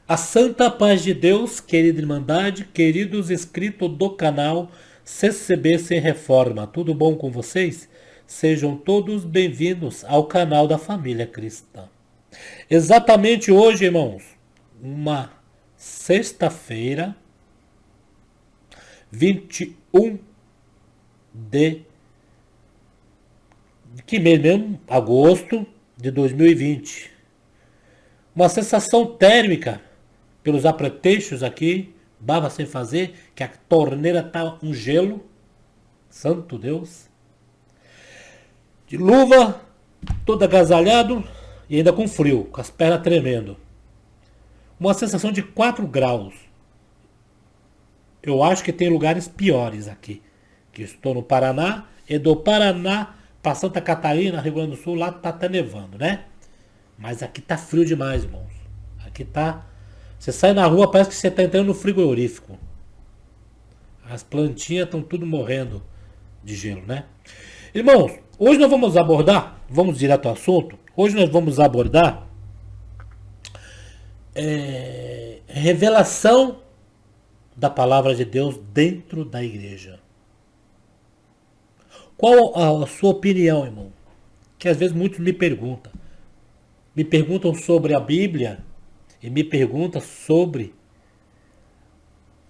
A santa paz de Deus, querida Irmandade, queridos inscritos do canal CCB Sem Reforma, tudo bom com vocês? Sejam todos bem-vindos ao canal da Família Cristã. Exatamente hoje, irmãos, uma sexta-feira, 21 de... que mês mesmo? Agosto de 2020. Uma sensação térmica pelos apetrechos aqui, baba sem fazer, que a torneira tá um gelo, santo Deus. De luva, todo agasalhado e ainda com frio, com as pernas tremendo. Uma sensação de 4 graus. Eu acho que tem lugares piores aqui. Que estou no Paraná, e do Paraná para Santa Catarina, Rio Grande do Sul, lá tá até nevando, né? Mas aqui tá frio demais, irmãos. Aqui tá... Você sai na rua, parece que você tá entrando no frigorífico. As plantinhas estão tudo morrendo de gelo, né? Irmãos, hoje nós vamos abordar, vamos direto ao assunto. Hoje nós vamos abordar revelação da palavra de Deus dentro da igreja. Qual a sua opinião, irmão? Que às vezes muitos me perguntam. Me perguntam sobre a Bíblia e me perguntam sobre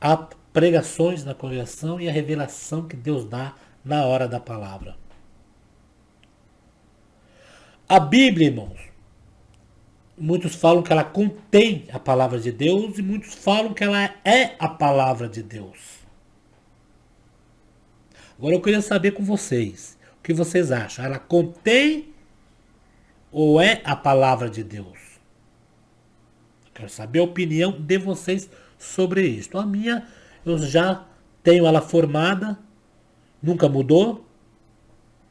as pregações na congregação e a revelação que Deus dá na hora da palavra. A Bíblia, irmãos, muitos falam que ela contém a palavra de Deus e muitos falam que ela é a palavra de Deus. Agora eu queria saber com vocês, o que vocês acham? Ela contém ou é a palavra de Deus? Eu quero saber a opinião de vocês sobre isso. A minha, eu já tenho ela formada, nunca mudou,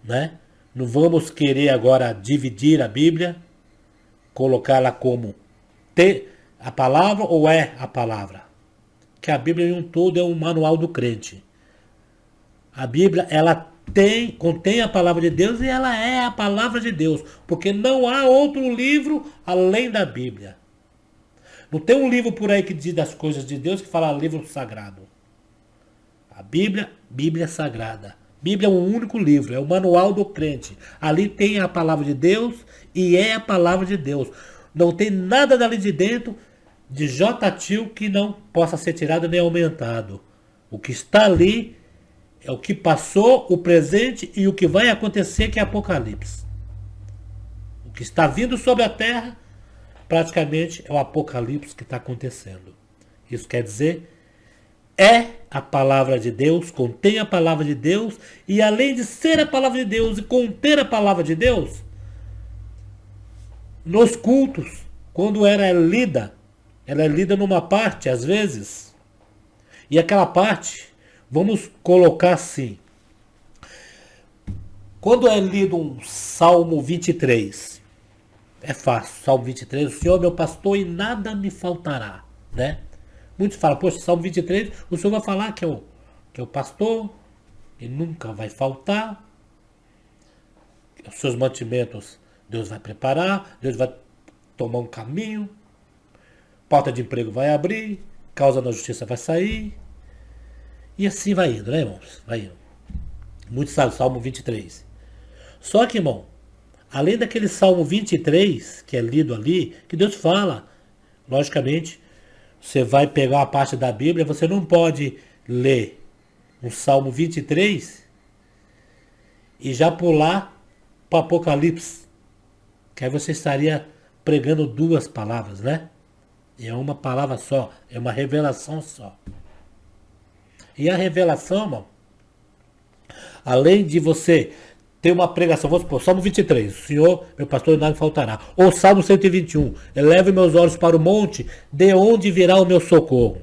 né? Não vamos querer agora dividir a Bíblia, colocá-la como a palavra ou é a palavra. Que a Bíblia em um todo é um manual do crente. A Bíblia, ela contém a palavra de Deus e ela é a palavra de Deus, porque não há outro livro além da Bíblia. Não tem um livro por aí que diz das coisas de Deus que fala livro sagrado. A Bíblia é sagrada. Bíblia é um único livro, é o manual do crente. Ali tem a palavra de Deus e é a palavra de Deus. Não tem nada dali de dentro de J. que não possa ser tirado nem aumentado. O que está ali é o que passou, o presente e o que vai acontecer, que é Apocalipse. O que está vindo sobre a terra, praticamente é o Apocalipse que está acontecendo. Isso quer dizer, é a palavra de Deus, contém a palavra de Deus, e além de ser a palavra de Deus e conter a palavra de Deus, nos cultos, quando ela é lida numa parte, às vezes, e aquela parte... Vamos colocar assim. Quando é lido um Salmo 23, é fácil, Salmo 23, o Senhor é meu pastor e nada me faltará, né? Muitos falam, poxa, Salmo 23, o Senhor vai falar que é o pastor e nunca vai faltar. Os seus mantimentos Deus vai preparar, Deus vai tomar um caminho, porta de emprego vai abrir, causa da justiça vai sair. E assim vai indo, né, irmãos? Vai indo. Muitos sabem, Salmo 23. Só que, irmão, além daquele Salmo 23, que é lido ali, que Deus fala, logicamente, você vai pegar uma parte da Bíblia, você não pode ler um Salmo 23 e já pular para o Apocalipse. Que aí você estaria pregando duas palavras, né? E é uma palavra só, é uma revelação só. E a revelação, irmão, além de você ter uma pregação, vamos supor, Salmo 23, o Senhor, meu pastor, nada me faltará. Ou Salmo 121, eleve meus olhos para o monte, de onde virá o meu socorro.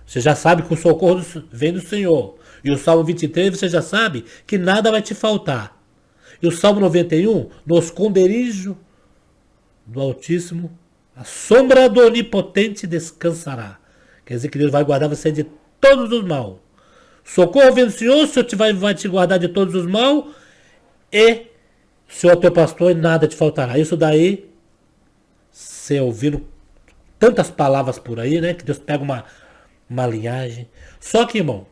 Você já sabe que o socorro vem do Senhor. E o Salmo 23, você já sabe que nada vai te faltar. E o Salmo 91, no esconderijo do Altíssimo, a sombra do Onipotente descansará. Quer dizer que Deus vai guardar você de todos os mal. Socorro vem do Senhor, o Senhor vai te guardar de todos os mal, e o Senhor é teu pastor e nada te faltará. Isso daí, você ouvindo tantas palavras por aí, né? Que Deus pega uma linhagem. Só que, irmão,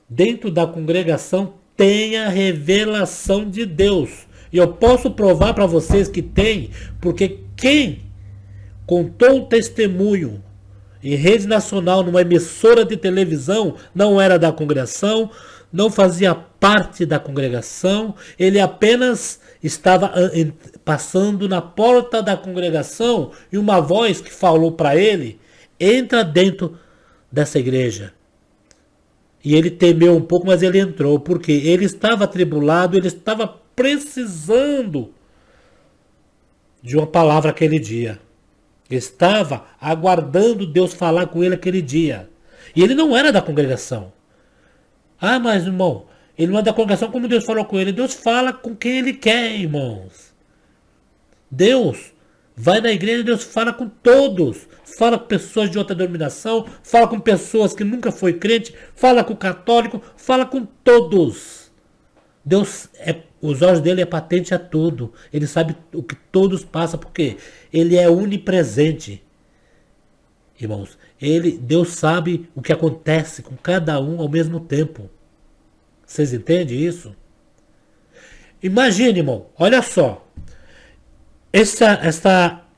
dentro da congregação tem a revelação de Deus. E eu posso provar para vocês que tem, porque quem contou um testemunho em rede nacional, numa emissora de televisão, não era da congregação, não fazia parte da congregação, ele apenas estava passando na porta da congregação e uma voz que falou para ele: entra dentro dessa igreja. E ele temeu um pouco, mas ele entrou, porque ele estava atribulado, ele estava precisando de uma palavra aquele dia. Ele estava aguardando Deus falar com ele aquele dia. E ele não era da congregação. Ah, mas irmão, ele não é da congregação, como Deus falou com ele? Deus fala com quem ele quer, irmãos. Deus vai na igreja, Deus fala com todos. Fala com pessoas de outra denominação, fala com pessoas que nunca foi crente, fala com o católico, fala com todos. Deus, os olhos dele é patente a tudo. Ele sabe o que todos passam, porque ele é onipresente. Irmãos, Deus sabe o que acontece com cada um ao mesmo tempo. Vocês entendem isso? Imagine, irmão, olha só.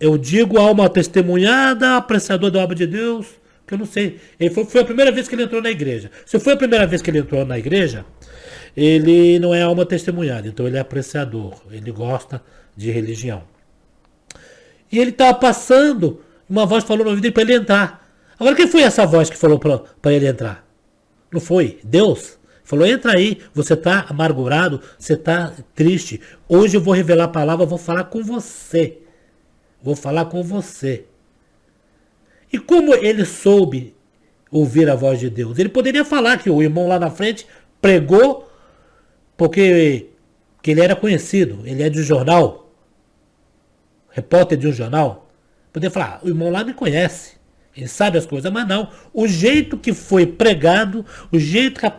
Eu digo alma testemunhada, apreciador da obra de Deus, que eu não sei. Foi a primeira vez que ele entrou na igreja. Se foi a primeira vez que ele entrou na igreja, ele não é alma testemunhada, então ele é apreciador, ele gosta de religião. E ele estava passando, uma voz falou no ouvido dele para ele entrar. Agora, quem foi essa voz que falou para ele entrar? Não foi? Deus. Falou: entra aí, você está amargurado, você está triste. Hoje eu vou revelar a palavra, vou falar com você. Vou falar com você. E como ele soube ouvir a voz de Deus? Ele poderia falar que o irmão lá na frente pregou porque ele era conhecido, ele é de um jornal, repórter de um jornal. Poderia falar: o irmão lá me conhece, ele sabe as coisas, mas não. O jeito que foi pregado, o jeito que a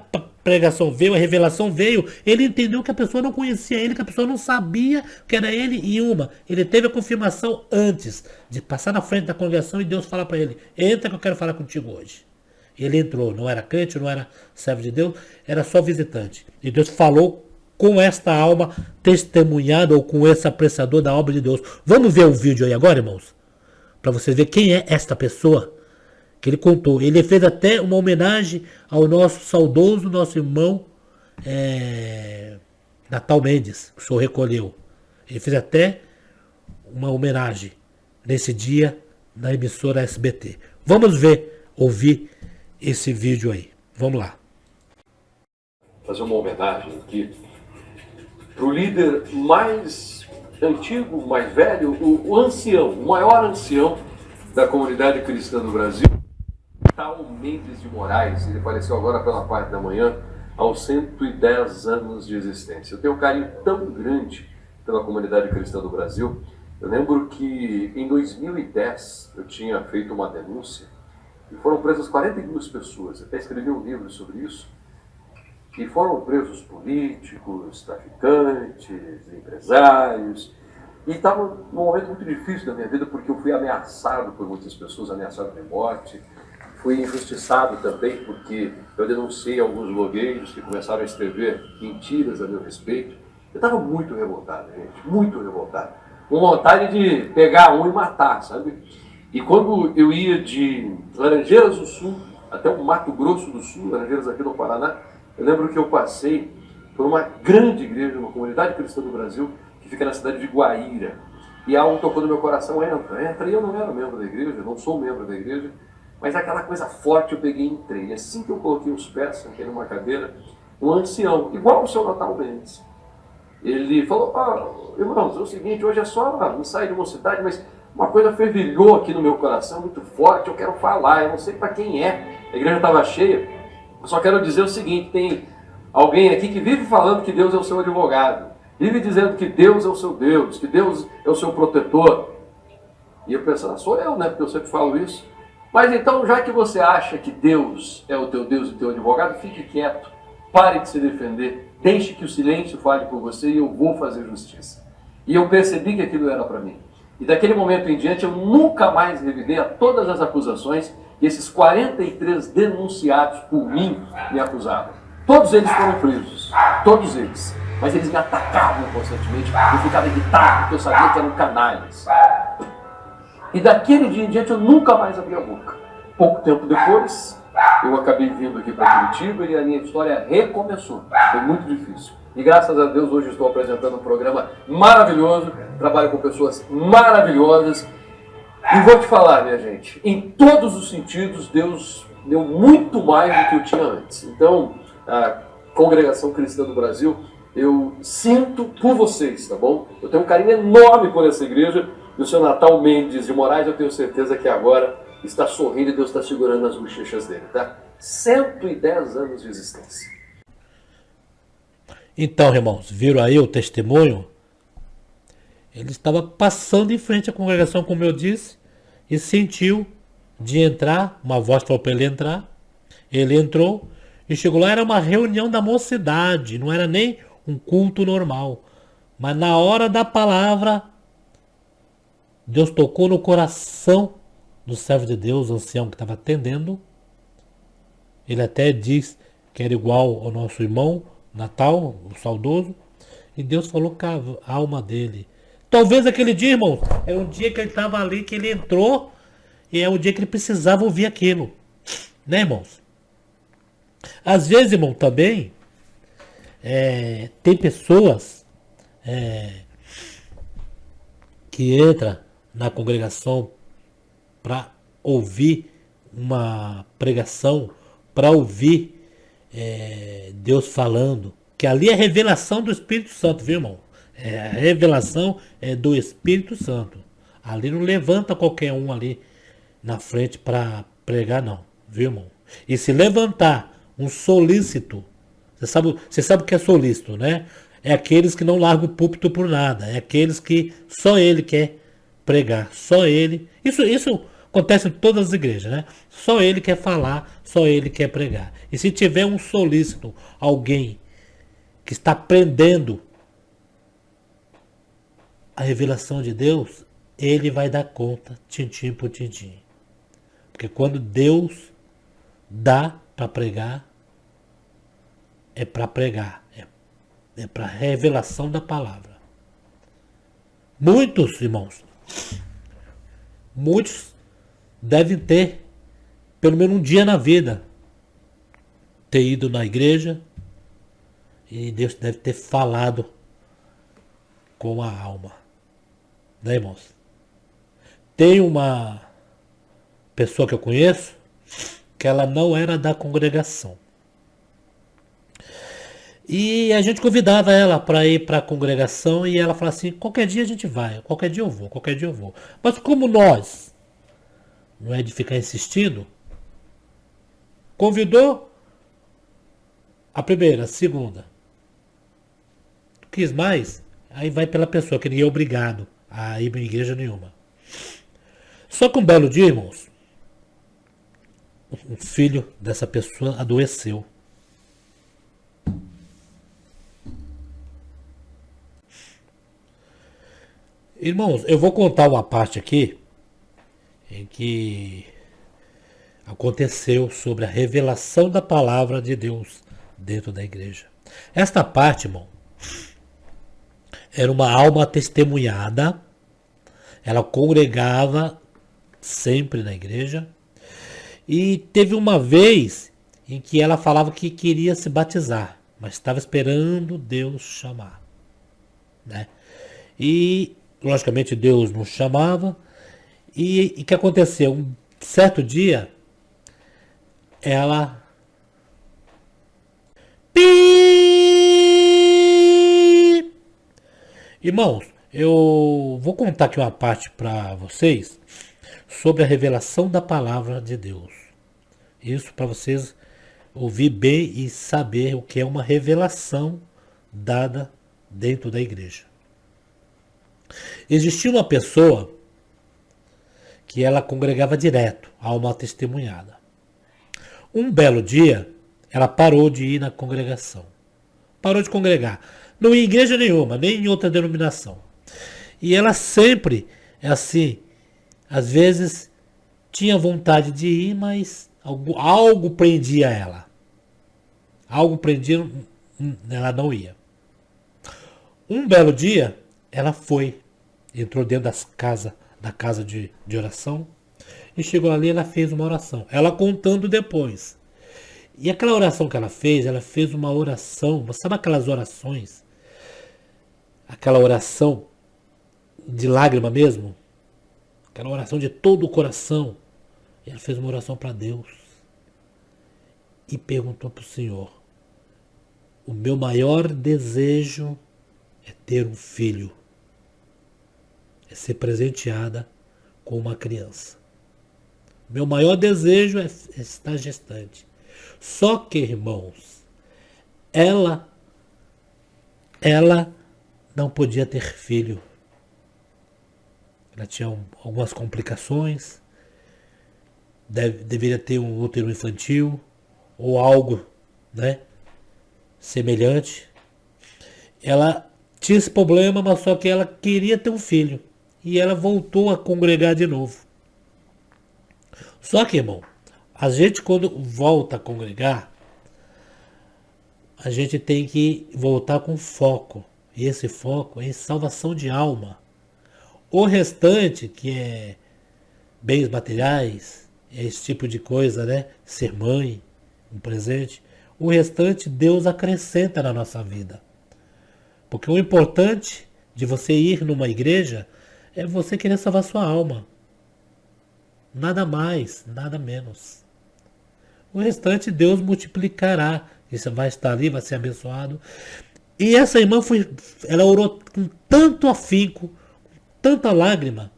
pregação veio, a revelação veio, ele entendeu que a pessoa não conhecia ele, que a pessoa não sabia que era ele. E ele teve a confirmação antes de passar na frente da congregação e Deus falar para ele: entra que eu quero falar contigo hoje. Ele entrou, não era crente, não era servo de Deus, era só visitante. E Deus falou com esta alma testemunhada, ou com esse apreciador da obra de Deus. Vamos ver o vídeo aí agora, irmãos? Para você ver quem é esta pessoa que ele contou. Ele fez até uma homenagem ao nosso saudoso, nosso irmão Natal Mendes, que o senhor recolheu. Ele fez até uma homenagem nesse dia na emissora SBT. Vamos ver, ouvir esse vídeo aí. Vamos lá. Fazer uma homenagem aqui para o líder mais antigo, mais velho, o ancião, o maior ancião da comunidade cristã do Brasil, Natal Mendes de Moraes. Ele faleceu agora pela parte da manhã, aos 110 anos de existência. Eu tenho um carinho tão grande pela comunidade cristã do Brasil. Eu lembro que em 2010 eu tinha feito uma denúncia e foram presas 42 pessoas. Eu até escrevi um livro sobre isso. E foram presos políticos, traficantes, empresários. E estava num momento muito difícil da minha vida, porque eu fui ameaçado por muitas pessoas, ameaçado de morte. Fui injustiçado também, porque eu denunciei alguns blogueiros que começaram a escrever mentiras a meu respeito. Eu estava muito revoltado, gente, muito revoltado. Com vontade de pegar um e matar, sabe? E quando eu ia de Laranjeiras do Sul até o Mato Grosso do Sul, Laranjeiras aqui no Paraná, eu lembro que eu passei por uma grande igreja, uma comunidade cristã do Brasil, que fica na cidade de Guaíra. E algo tocou no meu coração: entra. E eu não era membro da igreja, eu não sou membro da igreja, mas aquela coisa forte eu peguei e entrei. E assim que eu coloquei os pés, sentei numa cadeira, um ancião, igual o seu Natal Mendes, ele falou: irmãos, é o seguinte, hoje é só um ensaio de mocidade, mas uma coisa fervilhou aqui no meu coração, muito forte, eu quero falar, eu não sei para quem é. A igreja estava cheia, eu só quero dizer o seguinte: tem alguém aqui que vive falando que Deus é o seu advogado, vive dizendo que Deus é o seu Deus, que Deus é o seu protetor. E eu pensando: sou eu, né, porque eu sempre falo isso. Mas então, já que você acha que Deus é o teu Deus e o teu advogado, fique quieto, pare de se defender, deixe que o silêncio fale por você e eu vou fazer justiça. E eu percebi que aquilo era para mim. E daquele momento em diante eu nunca mais revidei a todas as acusações que esses 43 denunciados por mim me acusavam. Todos eles foram presos, todos eles. Mas eles me atacavam constantemente, eu ficava irritado porque eu sabia que eram canalhas. E daquele dia em diante eu nunca mais abri a boca. Pouco tempo depois, eu acabei vindo aqui para Curitiba e a minha história recomeçou. Foi muito difícil. E graças a Deus hoje estou apresentando um programa maravilhoso, trabalho com pessoas maravilhosas. E vou te falar, minha gente, em todos os sentidos, Deus deu muito mais do que eu tinha antes. Então, a Congregação Cristã do Brasil, eu sinto por vocês, tá bom? Eu tenho um carinho enorme por essa igreja. E o seu Natal Mendes de Moraes, eu tenho certeza que agora está sorrindo e Deus está segurando as bochechas dele, tá? 110 anos de existência. Então, irmãos, viram aí o testemunho? Ele estava passando em frente à congregação, como eu disse, e sentiu de entrar, uma voz falou para ele entrar, ele entrou e chegou lá, era uma reunião da mocidade, não era nem um culto normal, mas na hora da palavra, Deus tocou no coração do servo de Deus, o ancião que estava atendendo. Ele até diz que era igual ao nosso irmão Natal, o saudoso. E Deus falou com a alma dele. Talvez aquele dia, irmãos, era um dia que ele estava ali, que ele entrou. E é um dia que ele precisava ouvir aquilo. Né, irmãos? Às vezes, irmão, também tem pessoas que entram na congregação para ouvir uma pregação, para ouvir Deus falando, que ali é revelação do Espírito Santo, viu, irmão? A revelação é do Espírito Santo. Ali não levanta qualquer um ali na frente para pregar, não, viu, irmão? E se levantar um solícito, você sabe o que é solícito, né? É aqueles que não largam o púlpito por nada, é aqueles que só ele quer pregar, só ele. Isso acontece em todas as igrejas, né? Só ele quer falar, só ele quer pregar. E se tiver um solícito, alguém que está prendendo a revelação de Deus, ele vai dar conta, tintim por tintim. Porque quando Deus dá para pregar, é para pregar, é para revelação da palavra. Muitos, irmãos, muitos devem ter, pelo menos um dia na vida, ter ido na igreja e Deus deve ter falado com a alma. Né, irmãos? Tem uma pessoa que eu conheço que ela não era da congregação. E a gente convidava ela para ir para a congregação e ela falava assim, qualquer dia a gente vai, qualquer dia eu vou, qualquer dia eu vou. Mas como nós, não é de ficar insistindo, convidou a primeira, a segunda. Quis mais, aí vai pela pessoa, que ninguém é obrigado a ir em igreja nenhuma. Só que um belo dia, irmãos, um filho dessa pessoa adoeceu. Irmãos, eu vou contar uma parte aqui em que aconteceu sobre a revelação da palavra de Deus dentro da igreja. Esta parte, irmão, era uma alma testemunhada. Ela congregava sempre na igreja. E teve uma vez em que ela falava que queria se batizar, mas estava esperando Deus chamar, né? E logicamente Deus não chamava. E o que aconteceu? Um certo dia, ela... Irmãos, eu vou contar aqui uma parte para vocês sobre a revelação da palavra de Deus. Isso para vocês ouvir bem e saber o que é uma revelação dada dentro da igreja. Existia uma pessoa que ela congregava direto, alma testemunhada. Um belo dia, ela parou de ir na congregação. Parou de congregar. Não ia em igreja nenhuma, nem em outra denominação. E ela sempre É assim, às vezes tinha vontade de ir, mas algo prendia ela. Algo prendia, ela não ia. Um belo dia, ela foi, entrou dentro da casa de oração, e chegou ali, ela fez uma oração. Ela contando depois. E aquela oração que ela fez uma oração, sabe aquelas orações? Aquela oração de lágrima mesmo? Aquela oração de todo o coração. E ela fez uma oração para Deus. E perguntou para o Senhor: o meu maior desejo é ter um filho. É ser presenteada com uma criança. Meu maior desejo é estar gestante. Só que, irmãos, ela não podia ter filho. Ela tinha algumas complicações. Deveria ter um útero infantil ou algo, né, semelhante. Ela tinha esse problema, mas só que ela queria ter um filho. E ela voltou a congregar de novo. Só que, irmão, a gente quando volta a congregar, a gente tem que voltar com foco. E esse foco é em salvação de alma. O restante, que é bens materiais, é esse tipo de coisa, né? Ser mãe, um presente. O restante Deus acrescenta na nossa vida. Porque o importante de você ir numa igreja é você querer salvar sua alma. Nada mais, nada menos. O restante Deus multiplicará. E você vai estar ali, vai ser abençoado. E essa irmã ela orou com tanto afinco, com tanta lágrima,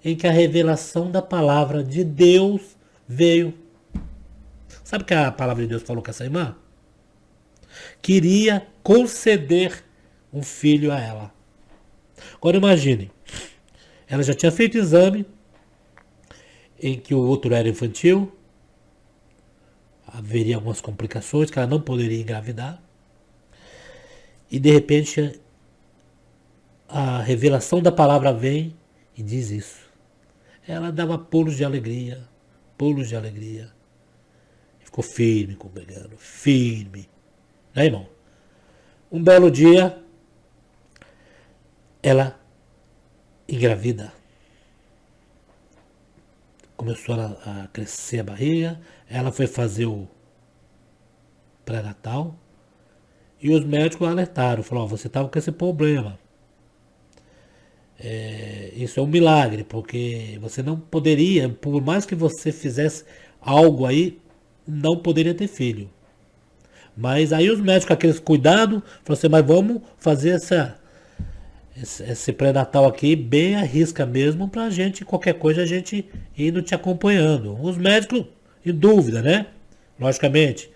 em que a revelação da palavra de Deus veio. Sabe o que a palavra de Deus falou com essa irmã? Queria conceder um filho a ela. Agora imagine, ela já tinha feito exame em que o útero era infantil, haveria algumas complicações que ela não poderia engravidar, e de repente a revelação da palavra vem e diz isso. Ela dava pulos de alegria, pulos de alegria. Ficou firme, congregando, firme. Né, irmão? Um belo dia, ela engravida. Começou a crescer a barriga. Ela foi fazer o pré-natal. E os médicos alertaram. Falaram, você estava com esse problema. Isso é um milagre, porque você não poderia, por mais que você fizesse algo aí, não poderia ter filho. Mas aí os médicos, aqueles cuidados, falaram assim, mas vamos fazer esse pré-natal aqui bem à risca mesmo, pra gente, qualquer coisa, a gente indo te acompanhando. Os médicos, em dúvida, né? Logicamente,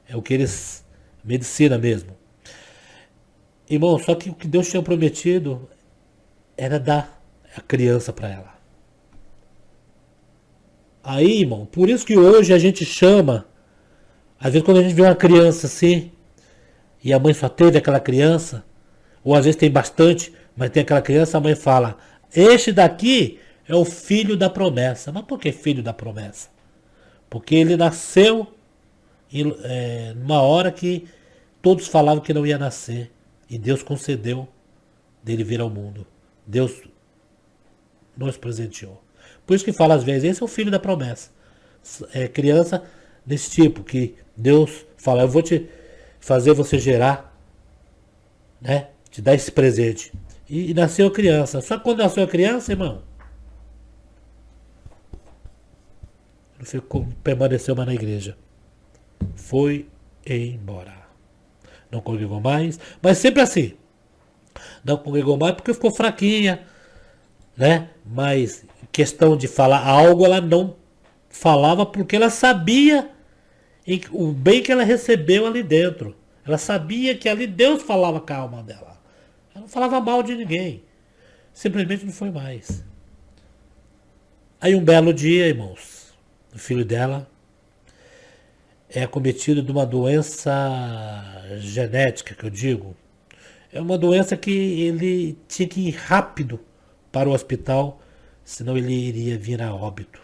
é o que eles, medicina mesmo. Irmão, só que o que Deus tinha prometido era dar a criança para ela. Aí, irmão, por isso que hoje a gente chama, às vezes quando a gente vê uma criança assim, e a mãe só teve aquela criança, ou às vezes tem bastante, mas tem aquela criança, a mãe fala, este daqui é o filho da promessa. Mas por que filho da promessa? Porque ele nasceu numa hora que todos falavam que não ia nascer, e Deus concedeu dele vir ao mundo. Deus nos presenteou. Por isso que fala às vezes, esse é o filho da promessa. É criança desse tipo, que Deus fala, eu vou te fazer você gerar, né? Te dar esse presente. E nasceu a criança. Só que quando nasceu a criança, irmão, não permaneceu mais na igreja. Foi embora. Não congregou mais, mas sempre assim. Não congregou mais porque ficou fraquinha, né? Mas questão de falar algo, ela não falava porque ela sabia o bem que ela recebeu ali dentro. Ela sabia que ali Deus falava com a alma dela. Ela não falava mal de ninguém. Simplesmente não foi mais. Aí um belo dia, irmãos, o filho dela é acometido de uma doença genética, que eu digo. É uma doença que ele tinha que ir rápido para o hospital, senão ele iria vir a óbito.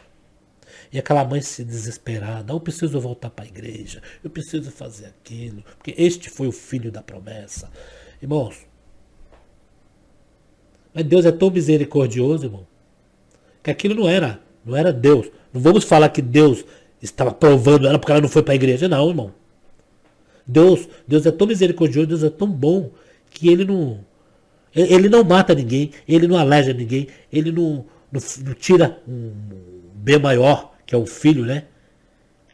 E aquela mãe se desesperada, eu preciso voltar para a igreja, eu preciso fazer aquilo, porque este foi o filho da promessa. Irmãos, mas Deus é tão misericordioso, irmão, que aquilo não era Deus. Não vamos falar que Deus estava provando ela porque ela não foi para a igreja, não, irmão. Deus é tão misericordioso, Deus é tão bom, que ele não mata ninguém, ele não aleja ninguém, ele não tira um bem maior, que é o filho, né?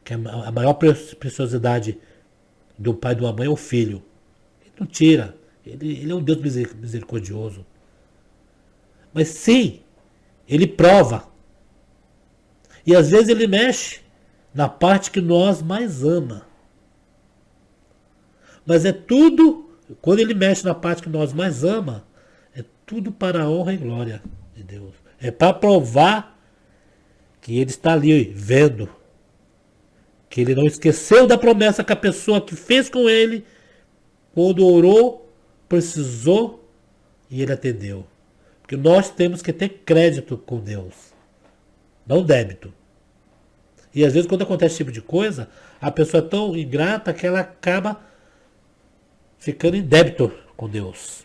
Que é a maior preciosidade do pai e de uma mãe é o filho. Ele não tira. Ele é um Deus misericordioso. Mas sim, ele prova. E às vezes ele mexe na parte que nós mais ama. Mas é tudo, quando ele mexe na parte que nós mais ama, é tudo para a honra e glória de Deus. É para provar que ele está ali vendo. Que ele não esqueceu da promessa que a pessoa que fez com ele, quando orou, precisou e ele atendeu. Porque nós temos que ter crédito com Deus, não débito. E às vezes quando acontece esse tipo de coisa, a pessoa é tão ingrata que ela acaba ficando em débito com Deus.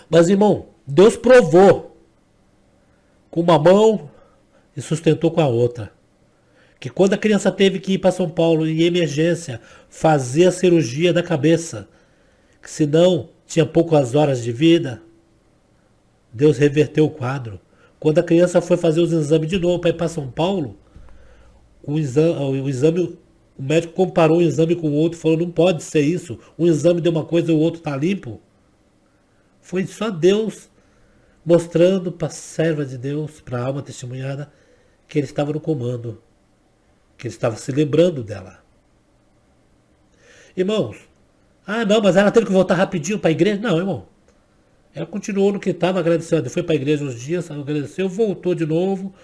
Mas irmão, Deus provou com uma mão e sustentou com a outra. Que quando a criança teve que ir para São Paulo em emergência fazer a cirurgia da cabeça, que senão tinha poucas horas de vida, Deus reverteu o quadro. Quando a criança foi fazer os exames de novo para ir para São Paulo, o médico comparou um exame com o outro e falou, não pode ser isso. Um exame deu uma coisa e o outro está limpo. Foi só Deus mostrando para a serva de Deus, para a alma testemunhada, que ele estava no comando. Que ele estava se lembrando dela. Irmãos, não, mas ela teve que voltar rapidinho para a igreja. Não, irmão. Ela continuou no que estava, agradecendo. Foi para a igreja uns dias, agradeceu, voltou de novo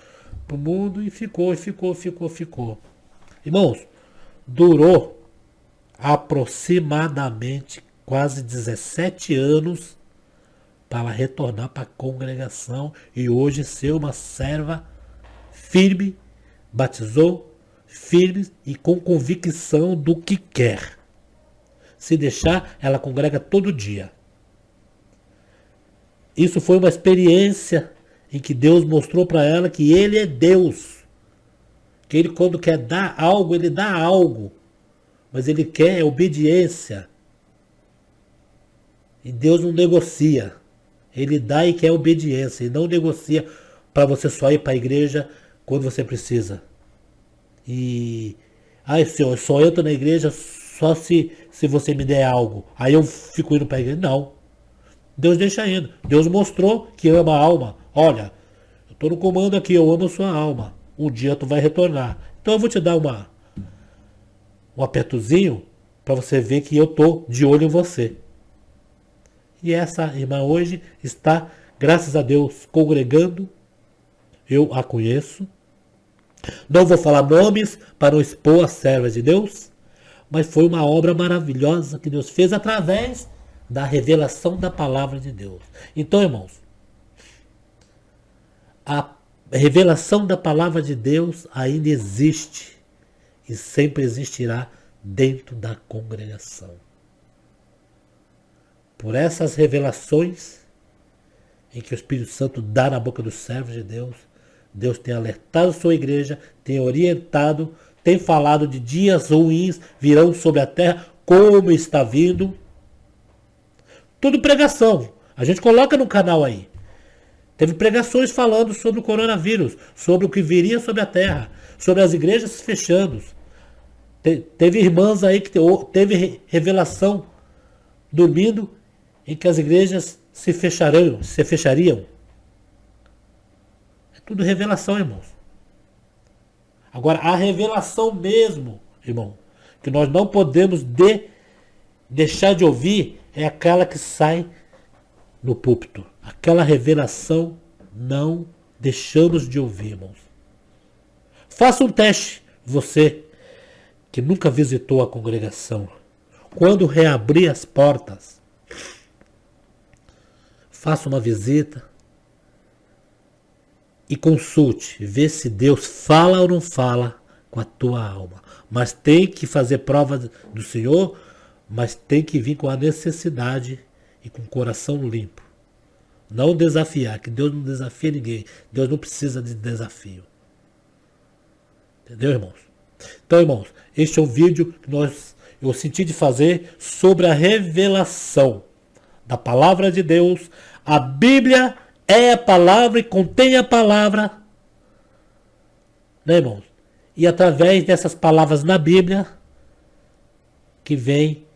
para o mundo e ficou. Irmãos, durou aproximadamente quase 17 anos para ela retornar para a congregação e hoje ser uma serva firme, batizou, firme e com convicção do que quer. Se deixar, ela congrega todo dia. Isso foi uma experiência em que Deus mostrou para ela que Ele é Deus. Que Ele, quando quer dar algo, Ele dá algo. Mas Ele quer obediência. E Deus não negocia. Ele dá e quer obediência. E não negocia para você só ir para a igreja quando você precisa. Senhor, eu só entro na igreja só se você me der algo. Aí eu fico indo para a igreja. Não. Deus deixa indo. Deus mostrou que ama a alma. Olha, eu estou no comando aqui, eu amo a sua alma. Um dia tu vai retornar. Então eu vou te dar um apertozinho para você ver que eu estou de olho em você. E essa irmã hoje está, graças a Deus, congregando. Eu a conheço. Não vou falar nomes para não expor as servas de Deus, mas foi uma obra maravilhosa que Deus fez através da revelação da palavra de Deus. Então, irmãos, a revelação da palavra de Deus ainda existe e sempre existirá dentro da congregação. Por essas revelações em que o Espírito Santo dá na boca dos servos de Deus, Deus tem alertado sua igreja, tem orientado, tem falado de dias ruins virão sobre a terra, como está vindo. Tudo pregação. A gente coloca no canal aí. Teve pregações falando sobre o coronavírus, sobre o que viria sobre a terra, sobre as igrejas se fechando. Teve irmãs aí que teve revelação dormindo em que as igrejas se fechariam. É tudo revelação, irmãos. Agora, a revelação mesmo, irmão, que nós não podemos deixar de ouvir é aquela que sai no púlpito. Aquela revelação não deixamos de ouvir, irmãos. Faça um teste, você que nunca visitou a congregação. Quando reabrir as portas, faça uma visita. e consulte, vê se Deus fala ou não fala com a tua alma. Mas tem que fazer prova do Senhor, mas tem que vir com a necessidade e com o coração limpo. Não desafiar, que Deus não desafia ninguém. Deus não precisa de desafio. Entendeu, irmãos? Então, irmãos, este é um vídeo que eu senti de fazer sobre a revelação da palavra de Deus. A Bíblia é a palavra e contém a palavra. Né, irmãos? E através dessas palavras na Bíblia que vem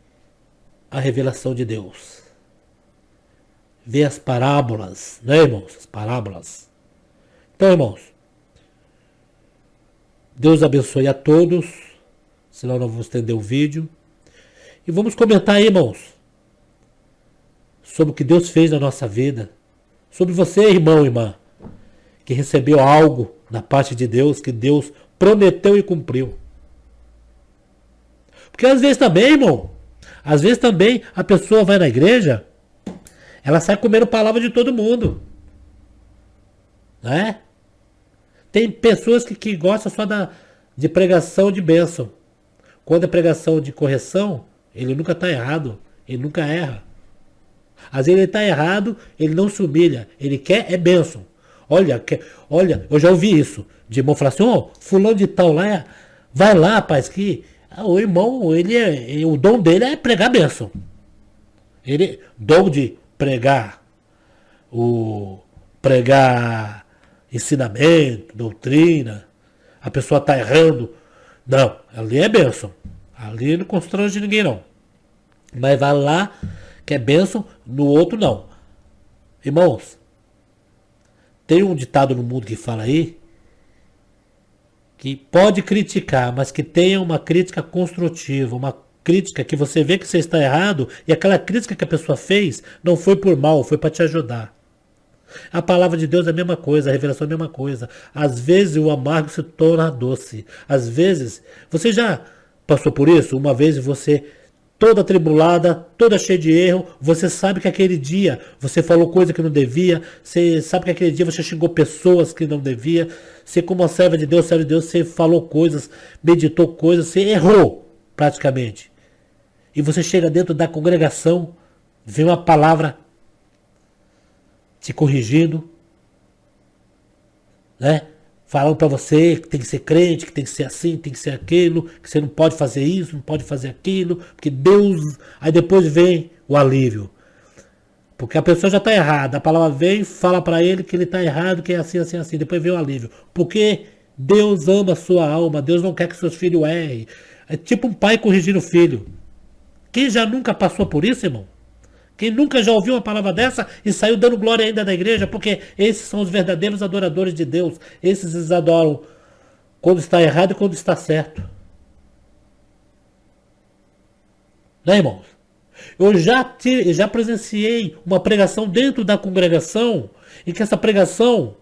a revelação de Deus. Vê as parábolas, né, irmãos? As parábolas. Então, irmãos, Deus abençoe a todos, senão não vamos estender o vídeo. E vamos comentar aí, irmãos, sobre o que Deus fez na nossa vida. Sobre você, irmão e irmã, que recebeu algo da parte de Deus, que Deus prometeu e cumpriu. Porque às vezes também, irmão, às vezes também a pessoa vai na igreja, ela sai comendo palavra de todo mundo. Né? Tem pessoas que gostam só de pregação de bênção. Quando é pregação de correção, ele nunca está errado, ele nunca erra. Às vezes ele está errado, ele não se humilha, ele quer é bênção. Olha, eu já ouvi isso. De irmão falar assim, fulano de tal lá, vai lá, rapaz, que o irmão, o dom dele é pregar bênção. Dom de pregar ensinamento, doutrina, a pessoa está errando. Não, ali é bênção. Ali não constrange ninguém não. Mas vai lá, que é bênção, no outro não. Irmãos, tem um ditado no mundo que fala aí, que pode criticar, mas que tenha uma crítica construtiva, uma crítica que você vê que você está errado, e aquela crítica que a pessoa fez não foi por mal, foi para te ajudar. A palavra de Deus é a mesma coisa, a revelação é a mesma coisa. Às vezes o amargo se torna doce. Às vezes, você já passou por isso? Uma vez você, toda atribulada, toda cheia de erro, você sabe que aquele dia você falou coisa que não devia, você sabe que aquele dia você xingou pessoas que não devia, você como uma serva de Deus, você falou coisas, meditou coisas, você errou praticamente. E você chega dentro da congregação, vê uma palavra te corrigindo, né? Falando para você que tem que ser crente, que tem que ser assim, tem que ser aquilo, que você não pode fazer isso, não pode fazer aquilo, porque Deus... Aí depois vem o alívio. Porque a pessoa já está errada, a palavra vem, fala para ele que ele está errado, que é assim, assim, assim. Depois vem o alívio. Porque Deus ama a sua alma, Deus não quer que seus filhos errem. É tipo um pai corrigindo o filho. Quem já nunca passou por isso, irmão? Quem nunca já ouviu uma palavra dessa e saiu dando glória ainda da igreja? Porque esses são os verdadeiros adoradores de Deus. Esses adoram quando está errado e quando está certo. Né, irmãos? Eu já presenciei uma pregação dentro da congregação em que essa pregação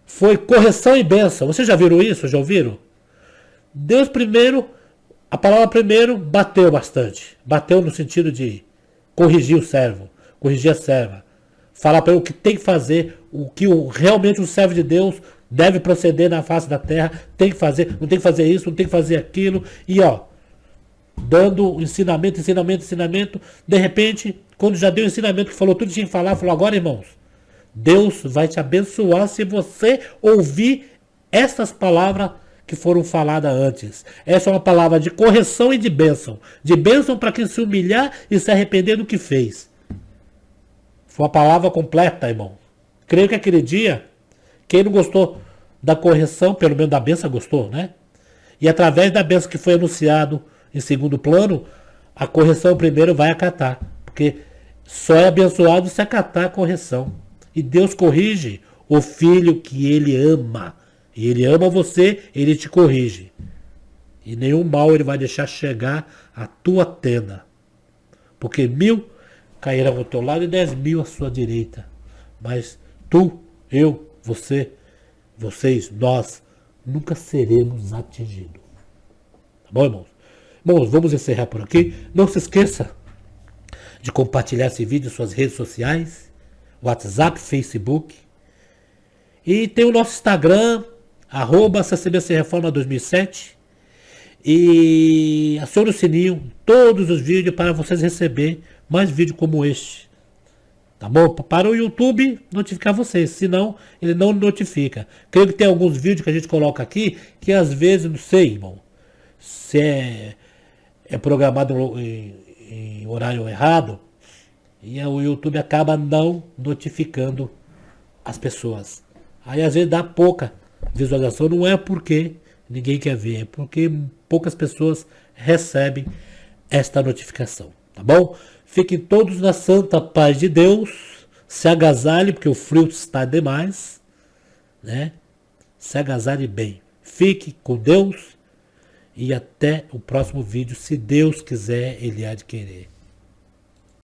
foi correção e bênção. Vocês já viram isso? Já ouviram? Deus primeiro, a palavra primeiro bateu bastante. Bateu no sentido de corrigir o servo, corrigir a serva, falar para ele o que tem que fazer, o que realmente o servo de Deus deve proceder na face da terra, tem que fazer, não tem que fazer isso, não tem que fazer aquilo, e dando ensinamento, de repente, quando já deu o ensinamento, que falou tudo que tinha que falar, falou, agora irmãos, Deus vai te abençoar se você ouvir essas palavras que foram faladas antes. Essa é uma palavra de correção e de bênção. De bênção para quem se humilhar e se arrepender do que fez. Foi uma palavra completa, irmão. Creio que aquele dia, quem não gostou da correção, pelo menos da bênção gostou, né? E através da bênção que foi anunciado em segundo plano, a correção primeiro vai acatar. Porque só é abençoado se acatar a correção. E Deus corrige o filho que ele ama. E ele ama você, ele te corrige. E nenhum mal ele vai deixar chegar à tua tenda. Porque 1000 cairão ao teu lado e 10.000 à sua direita. Mas tu, eu, você, vocês, nós, nunca seremos atingidos. Tá bom, irmãos? Irmãos, vamos encerrar por aqui. Não se esqueça de compartilhar esse vídeo em suas redes sociais. WhatsApp, Facebook. E tem o nosso Instagram, @CCBC Reforma 2007. E acione o sininho, todos os vídeos, para vocês receber mais vídeos como este. Tá bom? Para o YouTube notificar vocês, senão ele não notifica. Creio que tem alguns vídeos que a gente coloca aqui que às vezes, não sei, irmão, se é programado em horário errado e o YouTube acaba não notificando as pessoas. Aí às vezes dá pouca visualização, não é porque ninguém quer ver, é porque poucas pessoas recebem esta notificação, tá bom? Fiquem todos na santa paz de Deus, se agasalhe, porque o frio está demais, né? Se agasalhe bem. Fique com Deus e até o próximo vídeo, se Deus quiser, Ele há de querer.